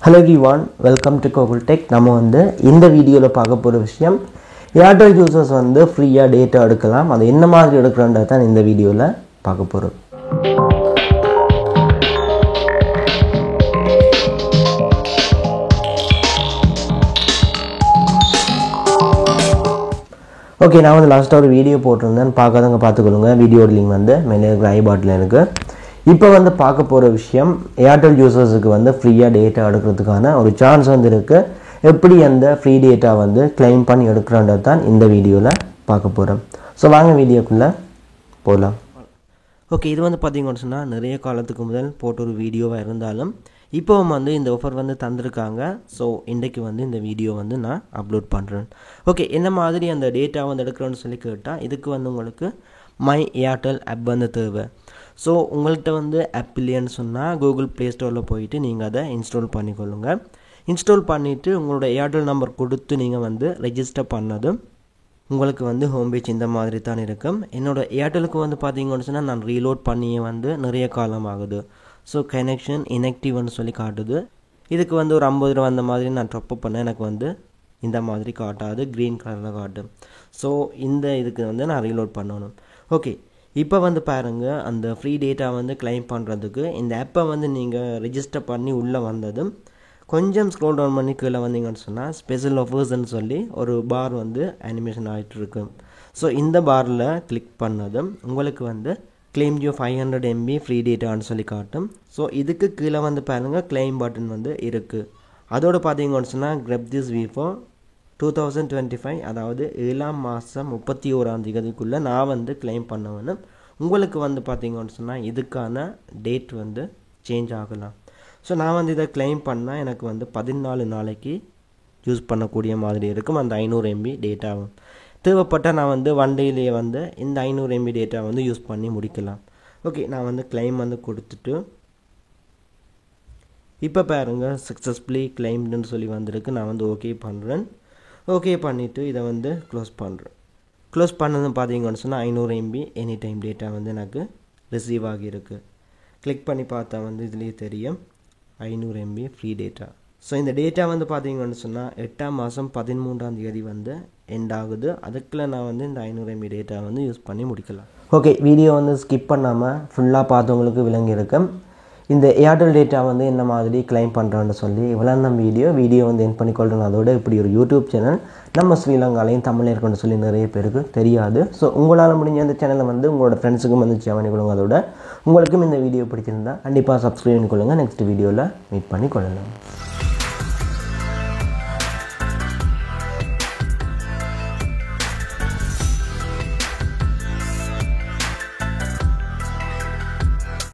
Hello everyone, welcome to Google Tech. நம்ம வந்து இந்த வீடியோல பார்க்க போற விஷயம் Airtel users வந்து ஃப்ரீயா டேட்டா எடுக்கலாம். அது என்ன மாதிரி எடுக்கறன்றத தான் இந்த வீடியோல பார்க்க போறோம். ஓகே, நான் வந்து லாஸ்டா ஒரு வீடியோ போட்டுருந்தேன். பார்க்காதவங்க பார்த்துக்கொள்ளுங்க. வீடியோட லிங்க் வந்து மேலே இருக்கிற ஐ பட்டன்ல இருக்கு. இப்போ வந்து பார்க்க போற விஷயம் Airtel யூசர்ஸ்க்கு வந்து ஃப்ரீயா டேட்டா எடுக்கிறதுக்கான ஒரு சான்ஸ் வந்து இருக்கு. எப்படி அந்த ஃப்ரீ டேட்டா வந்து க்ளைம் பண்ணி எடுக்கறன்றத தான் இந்த வீடியோல பார்க்க போறோம். சோ வாங்க வீடியோக்குள்ள போலாம். ஓகே, இது வந்து பாத்தீங்கன்னா சொன்னா நிறைய காலத்துக்கு முதல் போட்ட ஒரு வீடியோவா இருந்தாலும் இப்போ வந்து இந்த ஆஃபர் வந்து தந்திருக்காங்க. சோ இன்னைக்கு வந்து இந்த வீடியோ வந்து நான் அப்லோட் பண்றேன். ஓகே, என்ன மாதிரி அந்த டேட்டா வந்து எடுக்கறேன்னு சொல்லி கேட்டா இதுக்கு வந்து உங்களுக்கு மை ஏர்டெல் ஆப் வந்து தேவை. ஸோ உங்கள்கிட்ட வந்து ஆப் இல்லைன்னு சொன்னால் கூகுள் ப்ளே ஸ்டோரில் போயிட்டு நீங்கள் அதை இன்ஸ்டால் பண்ணிக்கொள்ளுங்க. இன்ஸ்டால் பண்ணிவிட்டு உங்களோட ஏர்டெல் நம்பர் கொடுத்து நீங்கள் வந்து ரெஜிஸ்டர் பண்ணதும் உங்களுக்கு வந்து ஹோம் பேஜ் இந்த மாதிரி தான் இருக்கும். என்னோடய ஏர்டெலுக்கு வந்து பார்த்தீங்கன்னு சொன்னால் நான் ரீலோட் பண்ணியே வந்து நிறைய காலம் ஆகுது. ஸோ கனெக்ஷன் இன்ஆக்டிவ்னு சொல்லி காட்டுது. இதுக்கு வந்து ஒரு 50 ரூபா அந்த மாதிரி நான் டாப்அப் பண்ண எனக்கு வந்து இந்த மாதிரி காட்டாது, க்ரீன் கலரில் காட்டும். ஸோ இந்த இதுக்கு வந்து நான் ரீலோட் பண்ணணும். ஓகே, இப்போ வந்து பாருங்கள், அந்த ஃப்ரீ டேட்டா வந்து க்ளைம் பண்ணுறதுக்கு இந்த ஆப்பை வந்து நீங்கள் ரெஜிஸ்டர் பண்ணி உள்ளே வந்ததும் கொஞ்சம் ஸ்க்ரோல் டவுன் பண்ணி கீழே வந்தீங்கன்னு சொன்னால் ஸ்பெஷல் ஆஃபர்ஸ்ன்னு சொல்லி ஒரு பார் வந்து அனிமேஷன் ஆகிட்டு இருக்கும். ஸோ இந்த பாரில் கிளிக் பண்ணதும் உங்களுக்கு வந்து கிளைம் யூ 500 MB ஃப்ரீ டேட்டான்னு சொல்லி காட்டும். ஸோ இதுக்கு கீழே வந்து பாருங்கள் கிளைம் பட்டன் வந்து இருக்குது. அதோடு பார்த்தீங்கன்னு சொன்னால் கிரப் திஸ் வீஃபோ 2025, அதாவது 7ஆம் மாதம் 31ஆம் தேதிக்குள்ளே நான் வந்து கிளைம் பண்ணுவேன்னு. உங்களுக்கு வந்து பார்த்தீங்கன்னு சொன்னால் இதுக்கான டேட் வந்து சேஞ்ச் ஆகலாம். ஸோ நான் வந்து இதை கிளைம் பண்ணால் எனக்கு வந்து 14 நாளைக்கு யூஸ் பண்ணக்கூடிய மாதிரி இருக்கும். அந்த 500 MB டேட்டாவும் தேவைப்பட்டால் நான் வந்து ஒன் டேலேயே வந்து இந்த 500 MB டேட்டா வந்து யூஸ் பண்ணி முடிக்கலாம். ஓகே, நான் வந்து கிளைம் வந்து கொடுத்துட்டு இப்போ பாருங்கள் சக்ஸஸ்ஃபுல்லி கிளைம்டுன்னு சொல்லி வந்திருக்கு. நான் வந்து ஓகே பண்ணுறேன். ஓகே பண்ணிவிட்டு இதை வந்து க்ளோஸ் பண்ணுறேன். க்ளோஸ் பண்ணதும் பார்த்தீங்கன்னு சொன்னால் 500 MB எனி டைம் டேட்டா வந்து எனக்கு ரிசீவ் ஆகியிருக்கு. கிளிக் பண்ணி பார்த்தா வந்து இதுலேயே தெரியும் 500 MB ஃப்ரீ டேட்டா. ஸோ இந்த டேட்டா வந்து பார்த்தீங்கன்னு சொன்னால் 8ஆம் மாதம் 13ஆம் தேதி வந்து எண்ட் ஆகுது. அதுக்குள்ளே நான் வந்து இந்த 500 MB டேட்டா வந்து யூஸ் பண்ணி முடிக்கலாம். ஓகே, வீடியோ வந்து ஸ்கிப் பண்ணாமல் ஃபுல்லாக பார்த்தவங்களுக்கு விளங்கியிருக்கும். இந்த ஏர்டெல் டேட்டா வந்து என்ன மாதிரி கிளைம் பண்ணுறோன்னு சொல்லி இவ்வளோ நம்ம வீடியோ வந்து என் பண்ணிக்கொள்கிறோம். அதோட இப்படி ஒரு யூடியூப் சேனல் நம்ம ஸ்ரீலங்காலையும் தமிழ் இருக்குன்னு சொல்லி நிறைய பேருக்கு தெரியாது. ஸோ உங்களால் முடிஞ்ச அந்த சேனலை வந்து உங்களோட ஃப்ரெண்ட்ஸுக்கும் வந்து ஷேர் பண்ணிக்கொள்ளுங்க. அதோட உங்களுக்கும் இந்த வீடியோ பிடிச்சிருந்தா கண்டிப்பாக சப்ஸ்கிரைப் பண்ணிக்கொள்ளுங்கள். நெக்ஸ்ட் வீடியோவில் மீட் பண்ணிக்கொள்ளலாம்.